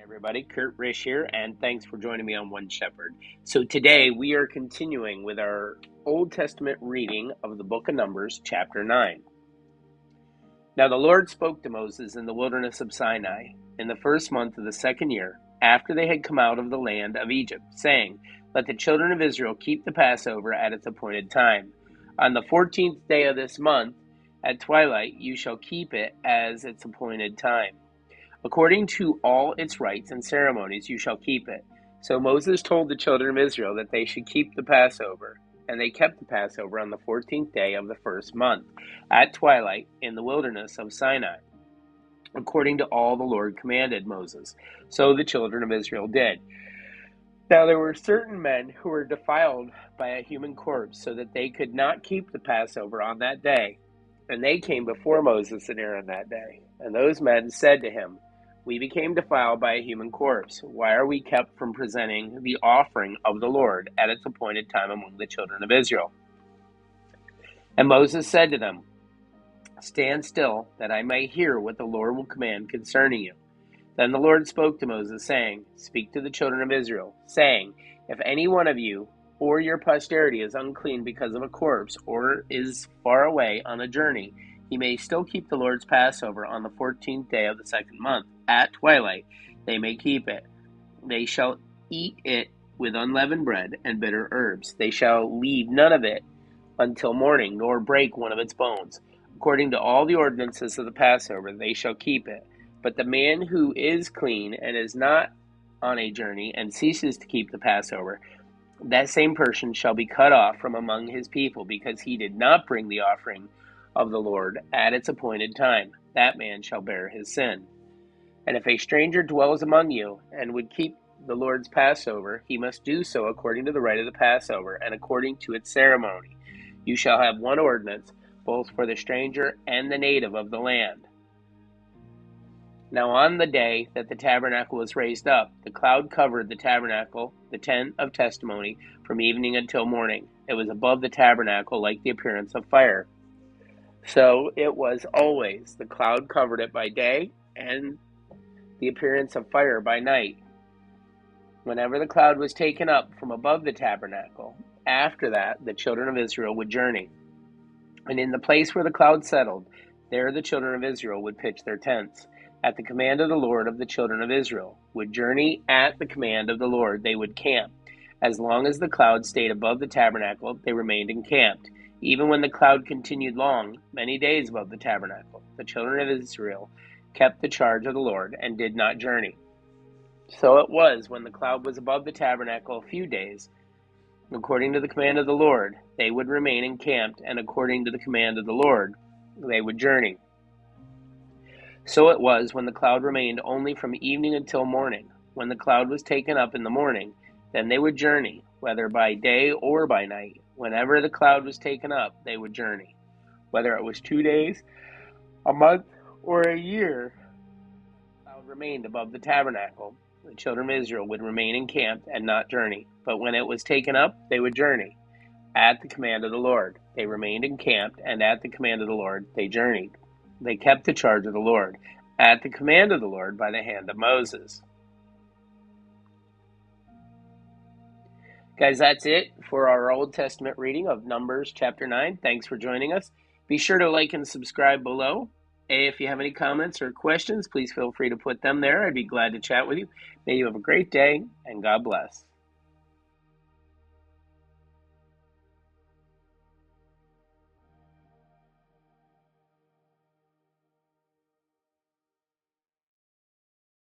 Everybody, Kurt Rish here, and thanks for joining me on One Shepherd. So today we are continuing with our Old Testament reading of the book of Numbers, chapter 9. Now the Lord spoke to Moses in the wilderness of Sinai in the first month of the second year, after they had come out of the land of Egypt, saying, Let the children of Israel keep the Passover at its appointed time. On the 14th day of this month, at twilight, you shall keep it as its appointed time. According to all its rites and ceremonies, you shall keep it. So Moses told the children of Israel that they should keep the Passover. And they kept the Passover on the 14th day of the first month, at twilight, in the wilderness of Sinai, according to all the Lord commanded Moses. So the children of Israel did. Now there were certain men who were defiled by a human corpse, so that they could not keep the Passover on that day. And they came before Moses and Aaron that day. And those men said to him, We became defiled by a human corpse. Why are we kept from presenting the offering of the Lord at its appointed time among the children of Israel? And Moses said to them, Stand still, that I may hear what the Lord will command concerning you. Then the Lord spoke to Moses, saying, Speak to the children of Israel, saying, If any one of you or your posterity is unclean because of a corpse, or is far away on a journey, he may still keep the Lord's Passover on the 14th day of the second month. At twilight they may keep it. They shall eat it with unleavened bread and bitter herbs. They shall leave none of it until morning, nor break one of its bones. According to all the ordinances of the Passover, they shall keep it. But the man who is clean and is not on a journey and ceases to keep the Passover, that same person shall be cut off from among his people, because he did not bring the offering of the Lord at its appointed time. That man shall bear his sin. And if a stranger dwells among you and would keep the Lord's Passover, he must do so according to the rite of the Passover and according to its ceremony. You shall have one ordinance, both for the stranger and the native of the land. Now on the day that the tabernacle was raised up, the cloud covered the tabernacle, the tent of testimony, from evening until morning. It was above the tabernacle like the appearance of fire. So it was always. The cloud covered it by day, and the appearance of fire by night. Whenever the cloud was taken up from above the tabernacle, after that the children of Israel would journey. And in the place where the cloud settled, there the children of Israel would pitch their tents. At the command of the Lord of the children of Israel would journey. At the command of the Lord they would camp. As long as the cloud stayed above the tabernacle, they remained encamped. Even when the cloud continued long, many days above the tabernacle, the children of Israel kept the charge of the Lord and did not journey. So it was, when the cloud was above the tabernacle a few days, according to the command of the Lord, they would remain encamped, and according to the command of the Lord, they would journey. So it was, when the cloud remained only from evening until morning. When the cloud was taken up in the morning, then they would journey, whether by day or by night. Whenever the cloud was taken up, they would journey. Whether it was 2 days, a month, or a year, the cloud remained above the tabernacle. The children of Israel would remain encamped and not journey. But when it was taken up, they would journey. At the command of the Lord, they remained encamped, and at the command of the Lord, they journeyed. They kept the charge of the Lord, at the command of the Lord, by the hand of Moses. Guys, that's it for our Old Testament reading of Numbers chapter 9. Thanks for joining us. Be sure to like and subscribe below. If you have any comments or questions, please feel free to put them there. I'd be glad to chat with you. May you have a great day, and God bless.